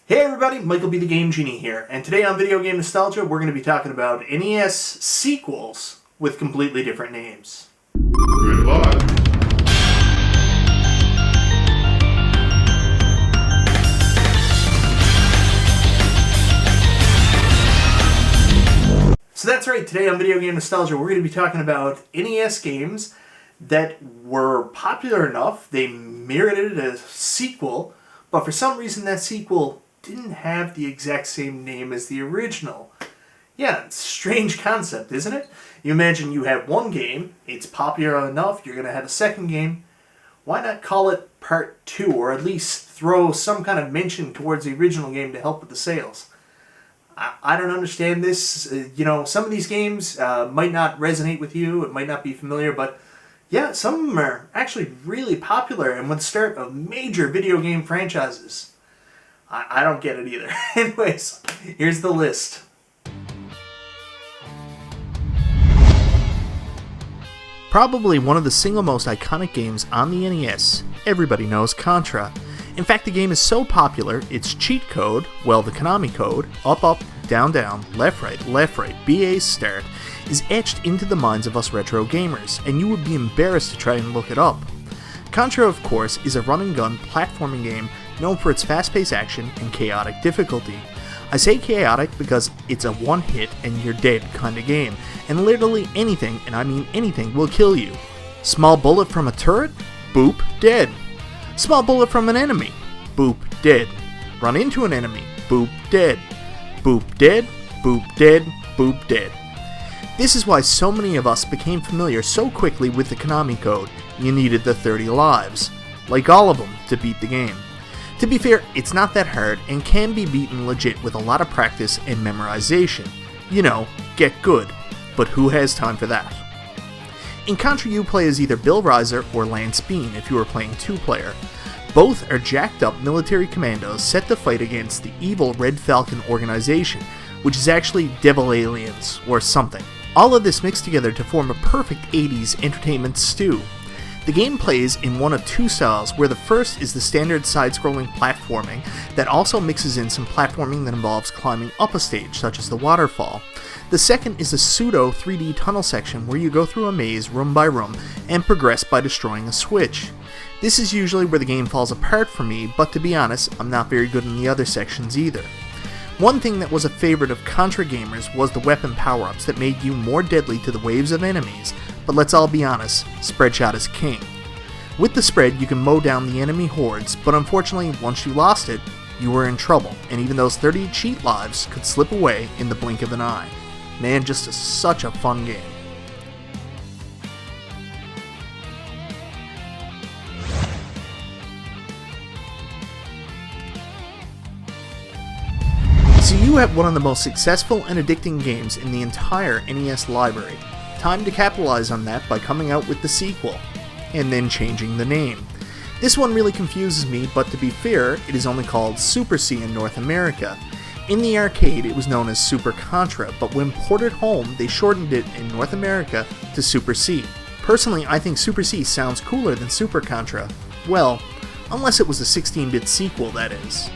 Hey everybody, MichaelBtheGameGenie here, and today on Video Game Nostalgia we're going to be talking about NES sequels with completely different names. Goodbye. So that's right, today on Video Game Nostalgia we're going to be talking about NES games that were popular enough, they merited a sequel, but for some reason that sequel didn't have the exact same name as the original. Yeah, it's a strange concept, isn't it? You imagine you have one game, it's popular enough, you're going to have a second game. Why not call it Part 2, or at least throw some kind of mention towards the original game to help with the sales? I don't understand this. Some of these games might not resonate with you, it might not be familiar, but yeah, some of them are actually really popular and would start of major video game franchises. I don't get it either. Anyways, here's the list. Probably one of the single most iconic games on the NES, everybody knows Contra. In fact, the game is so popular, its cheat code, well, the Konami code, up, up, down, down, left, right, BA start, is etched into the minds of us retro gamers, and you would be embarrassed to try and look it up. Contra, of course, is a run-and-gun platforming game known for its fast-paced action and chaotic difficulty. I say chaotic because it's a one-hit and you're dead kind of game, and literally anything, and I mean anything, will kill you. Small bullet from a turret? Boop, dead. Small bullet from an enemy? Boop, dead. Run into an enemy? Boop, dead. Boop, dead. Boop, dead. Boop, dead. This is why so many of us became familiar so quickly with the Konami code. You needed the 30 lives, like all of them, to beat the game. To be fair, it's not that hard and can be beaten legit with a lot of practice and memorization. You know, get good, but who has time for that? In Contra you play as either Bill Riser or Lance Bean if you are playing 2-player. Both are jacked up military commandos set to fight against the evil Red Falcon organization, which is actually Devil Aliens or something. All of this mixed together to form a perfect 80s entertainment stew. The game plays in one of two styles, where the first is the standard side-scrolling platforming that also mixes in some platforming that involves climbing up a stage, such as the waterfall. The second is a pseudo 3D tunnel section where you go through a maze room by room and progress by destroying a switch. This is usually where the game falls apart for me, but to be honest, I'm not very good in the other sections either. One thing that was a favorite of Contra gamers was the weapon power-ups that made you more deadly to the waves of enemies, but let's all be honest, spread shot is king. With the spread, you can mow down the enemy hordes, but unfortunately, once you lost it, you were in trouble, and even those 30 cheat lives could slip away in the blink of an eye. Man, just such a fun game. So you have one of the most successful and addicting games in the entire NES library. Time to capitalize on that by coming out with the sequel, and then changing the name. This one really confuses me, but to be fair, it is only called Super C in North America. In the arcade, it was known as Super Contra, but when ported home, they shortened it in North America to Super C. Personally, I think Super C sounds cooler than Super Contra. Well, unless it was a 16-bit sequel, that is.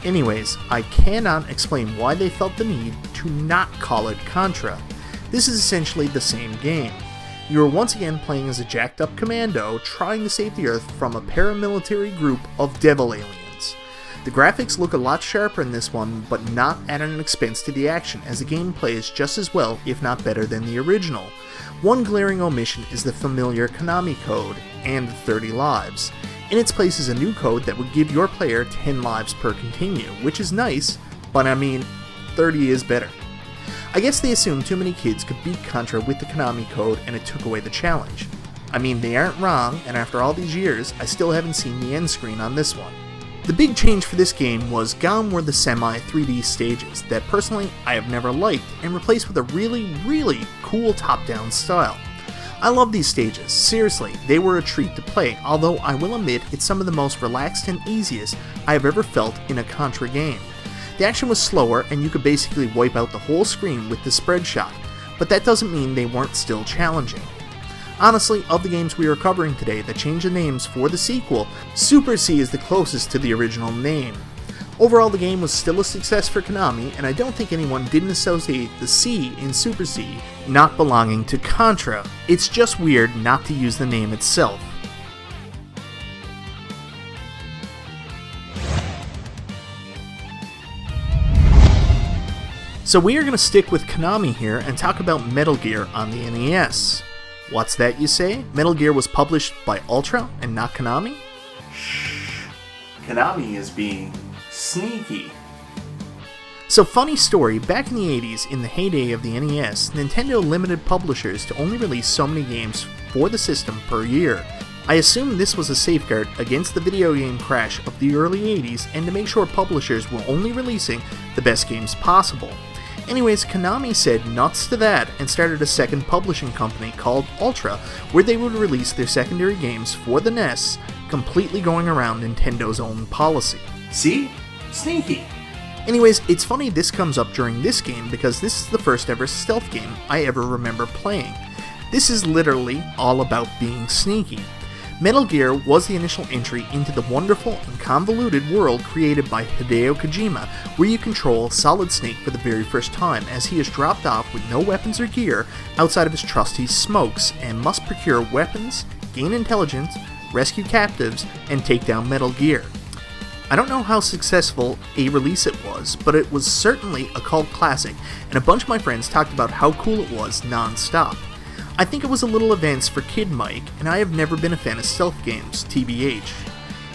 Anyways, I cannot explain why they felt the need to not call it Contra. This is essentially the same game. You are once again playing as a jacked up commando trying to save the Earth from a paramilitary group of devil aliens. The graphics look a lot sharper in this one, but not at an expense to the action, as the game plays just as well, if not better, than the original. One glaring omission is the familiar Konami code and 30 lives. In its place is a new code that would give your player 10 lives per continue, which is nice, but I mean, 30 is better. I guess they assumed too many kids could beat Contra with the Konami code and it took away the challenge. I mean, they aren't wrong, and after all these years, I still haven't seen the end screen on this one. The big change for this game was gone were the semi-3D stages that personally I have never liked, and replaced with a really cool top-down style. I love these stages, seriously, they were a treat to play, although I will admit it's some of the most relaxed and easiest I have ever felt in a Contra game. The action was slower and you could basically wipe out the whole screen with the spread shot, but that doesn't mean they weren't still challenging. Honestly, of the games we are covering today that change the names for the sequel, Super C is the closest to the original name. Overall, the game was still a success for Konami, and I don't think anyone didn't associate the C in Super C not belonging to Contra. It's just weird not to use the name itself. So we are going to stick with Konami here and talk about Metal Gear on the NES. What's that, you say? Metal Gear was published by Ultra and not Konami? Shh. Konami is being sneaky. So funny story, back in the 80s, in the heyday of the NES, Nintendo limited publishers to only release so many games for the system per year. I assume this was a safeguard against the video game crash of the early 80s and to make sure publishers were only releasing the best games possible. Anyways, Konami said nuts to that and started a second publishing company called Ultra, where they would release their secondary games for the NES, completely going around Nintendo's own policy. See? Sneaky! Anyways, it's funny this comes up during this game because this is the first ever stealth game I ever remember playing. This is literally all about being sneaky. Metal Gear was the initial entry into the wonderful and convoluted world created by Hideo Kojima, where you control Solid Snake for the very first time as he is dropped off with no weapons or gear outside of his trusty smokes and must procure weapons, gain intelligence, rescue captives, and take down Metal Gear. I don't know how successful a release it was, but it was certainly a cult classic, and a bunch of my friends talked about how cool it was non-stop. I think it was a little advanced for Kid Mike, and I have never been a fan of stealth games, TBH.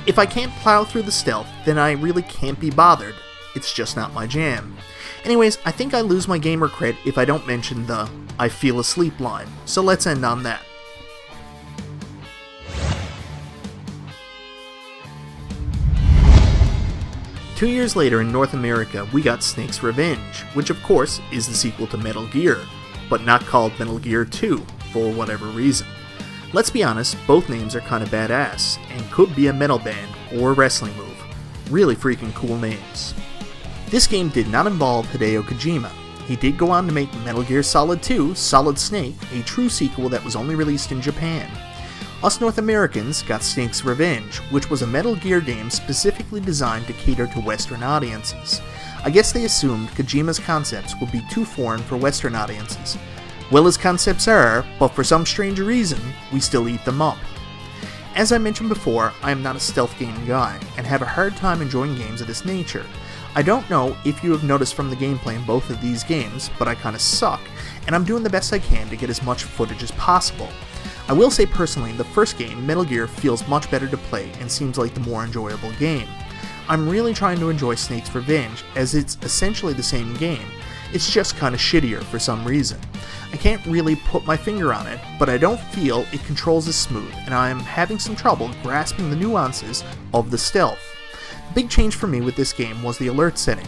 If I can't plow through the stealth, then I really can't be bothered. It's just not my jam. Anyways, I think I lose my gamer cred if I don't mention the "I feel asleep" line, so let's end on that. Two years later in North America, we got Snake's Revenge, which of course is the sequel to Metal Gear, but not called Metal Gear 2, for whatever reason. Let's be honest, both names are kinda badass, and could be a metal band or a wrestling move. Really freaking cool names. This game did not involve Hideo Kojima. He did go on to make Metal Gear Solid 2, Solid Snake, a true sequel that was only released in Japan. Us North Americans got Snake's Revenge, which was a Metal Gear game specifically designed to cater to Western audiences. I guess they assumed Kojima's concepts would be too foreign for Western audiences. Well, his concepts are, but for some strange reason, we still eat them up. As I mentioned before, I am not a stealth game guy, and have a hard time enjoying games of this nature. I don't know if you have noticed from the gameplay in both of these games, but I kinda suck, and I'm doing the best I can to get as much footage as possible. I will say personally, the first game, Metal Gear, feels much better to play and seems like the more enjoyable game. I'm really trying to enjoy Snake's Revenge, as it's essentially the same game. It's just kinda shittier for some reason. I can't really put my finger on it, but I don't feel it controls as smooth, and I am having some trouble grasping the nuances of the stealth. The big change for me with this game was the alert setting.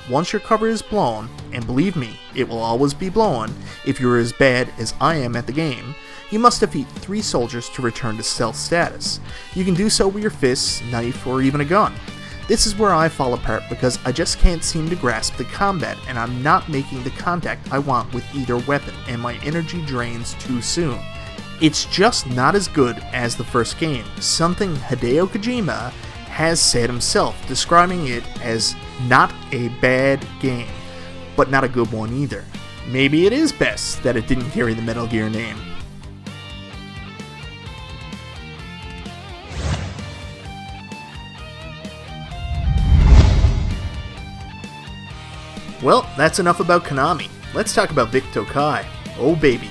Once your cover is blown, and believe me, it will always be blown if you're as bad as I am at the game, you must defeat 3 soldiers to return to stealth status. You can do so with your fists, knife, or even a gun. This is where I fall apart because I just can't seem to grasp the combat and I'm not making the contact I want with either weapon and my energy drains too soon. It's just not as good as the first game, something Hideo Kojima has said himself, describing it as not a bad game, but not a good one either. Maybe it is best that it didn't carry the Metal Gear name. Well, that's enough about Konami. Let's talk about Vic Tokai. Oh baby,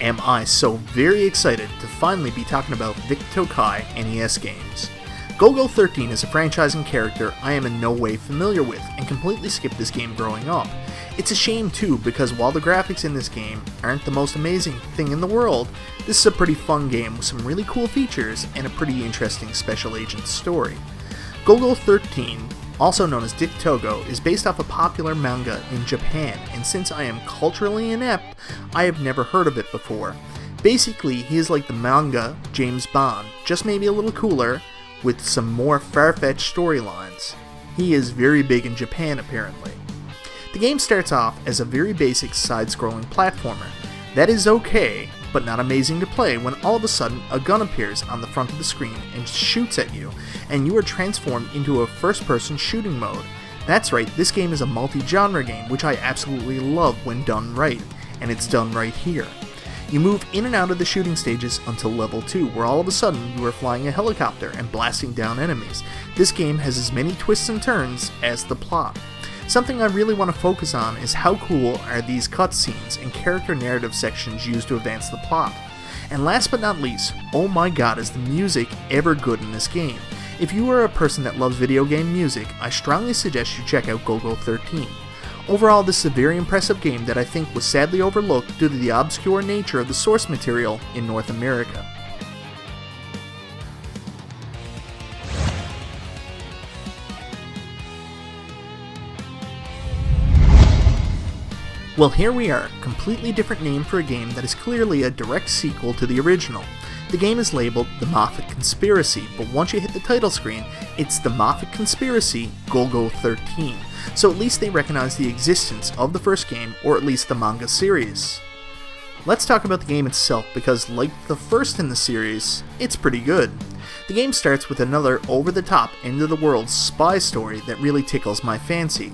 am I so very excited to finally be talking about Vic Tokai NES games. Golgo 13 is a franchising character I am in no way familiar with and completely skipped this game growing up. It's a shame too, because while the graphics in this game aren't the most amazing thing in the world, this is a pretty fun game with some really cool features and a pretty interesting special agent story. Golgo 13, also known as Dick Togo, is based off a popular manga in Japan, and since I am culturally inept, I have never heard of it before. Basically, he is like the manga James Bond, just maybe a little cooler, with some more far-fetched storylines. He is very big in Japan apparently. The game starts off as a very basic side-scrolling platformer. That is okay, but not amazing to play when all of a sudden a gun appears on the front of the screen and shoots at you, and you are transformed into a first-person shooting mode. That's right, this game is a multi-genre game, which I absolutely love when done right, and it's done right here. You move in and out of the shooting stages until level 2, where all of a sudden you are flying a helicopter and blasting down enemies. This game has as many twists and turns as the plot. Something I really want to focus on is how cool are these cutscenes and character narrative sections used to advance the plot. And last but not least, oh my god, is the music ever good in this game. If you are a person that loves video game music, I strongly suggest you check out Golgo 13. Overall, this is a very impressive game that I think was sadly overlooked due to the obscure nature of the source material in North America. Well, here we are, completely different name for a game that is clearly a direct sequel to the original. The game is labeled the Mafat Conspiracy, but once you hit the title screen, it's the Mafat Conspiracy Golgo 13. So at least they recognize the existence of the first game, or at least the manga series. Let's talk about the game itself, because like the first in the series, it's pretty good. The game starts with another over-the-top, end-of-the-world spy story that really tickles my fancy.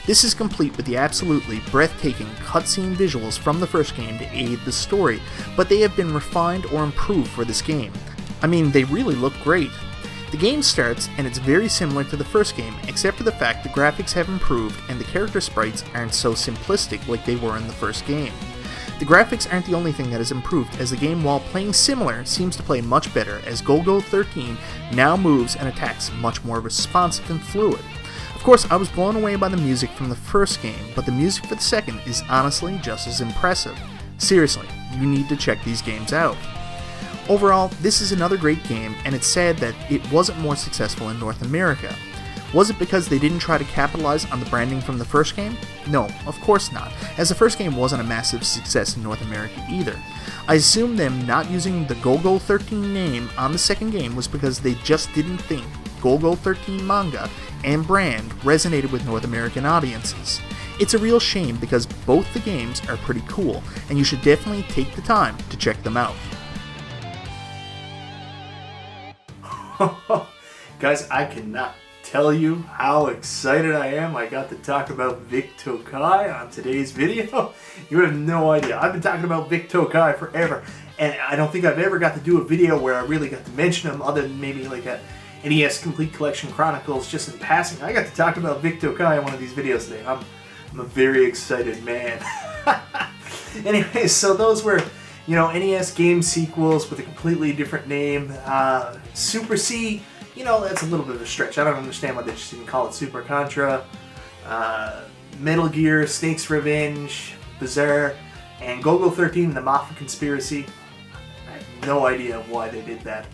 This is complete with the absolutely breathtaking cutscene visuals from the first game to aid the story, but they have been refined or improved for this game. I mean, they really look great. The game starts, and it's very similar to the first game, except for the fact the graphics have improved and the character sprites aren't so simplistic like they were in the first game. The graphics aren't the only thing that has improved, as the game, while playing similar, seems to play much better, as Golgo 13 now moves and attacks much more responsive and fluid. Of course, I was blown away by the music from the first game, but the music for the second is honestly just as impressive. Seriously, you need to check these games out. Overall, this is another great game, and it's sad that it wasn't more successful in North America. Was it because they didn't try to capitalize on the branding from the first game? No, of course not, as the first game wasn't a massive success in North America either. I assume them not using the Golgo 13 name on the second game was because they just didn't think Golgo 13 manga and brand resonated with North American audiences. It's a real shame because both the games are pretty cool, and you should definitely take the time to check them out. Guys, I cannot tell you how excited I am. I got to talk about Vic Tokai on today's video. You have no idea. I've been talking about Vic Tokai forever, and I don't think I've ever got to do a video where I really got to mention him other than maybe like a NES Complete Collection Chronicles just in passing. I got to talk about Vic Tokai in one of these videos today. I'm a very excited man. Anyways, so those were, NES game sequels with a completely different name. Super C, that's a little bit of a stretch. I don't understand why they just didn't call it Super Contra. Metal Gear, Snake's Revenge, Bizarre, and Golgo 13, the Mafat Conspiracy. I have no idea why they did that.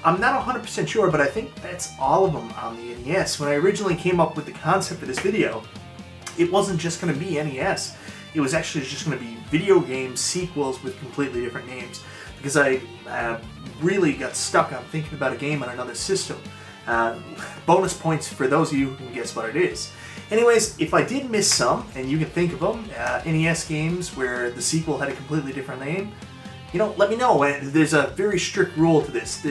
I'm not 100% sure, but I think that's all of them on the NES. When I originally came up with the concept for this video, it wasn't just going to be NES. It was actually just going to be video game sequels with completely different names, because I really got stuck on thinking about a game on another system. Bonus points for those of you who can guess what it is. Anyways, if I did miss some, and you can think of them, NES games where the sequel had a completely different name, let me know. There's a very strict rule to this.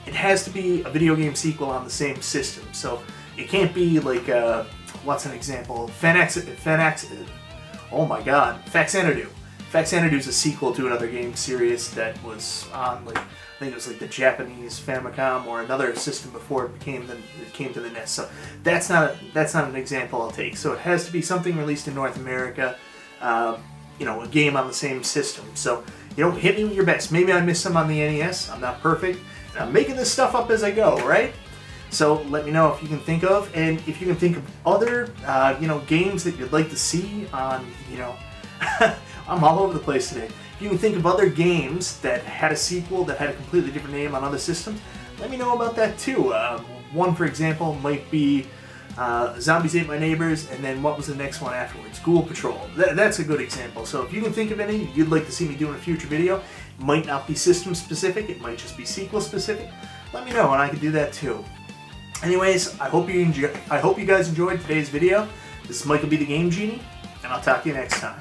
It has to be a video game sequel on the same system. So it can't be like, what's an example? Oh my god, Faxanadu. Faxanadu is a sequel to another game series that was on, I think it was the Japanese Famicom or another system before it came to the NES. So that's not an example I'll take. So it has to be something released in North America, a game on the same system. So, hit me with your best. Maybe I missed some on the NES. I'm not perfect. I'm making this stuff up as I go, right? So let me know if you can think of, and if you can think of other, games that you'd like to see on, I'm all over the place today. If you can think of other games that had a sequel that had a completely different name on other systems, let me know about that too. One, for example, might be Zombies Ate My Neighbors, and then what was the next one afterwards? Ghoul Patrol. That's a good example. So if you can think of any you'd like to see me do in a future video, it might not be system specific, it might just be sequel specific, let me know and I can do that too. Anyways, I hope you guys enjoyed today's video. This is MichaelBtheGameGenie, and I'll talk to you next time.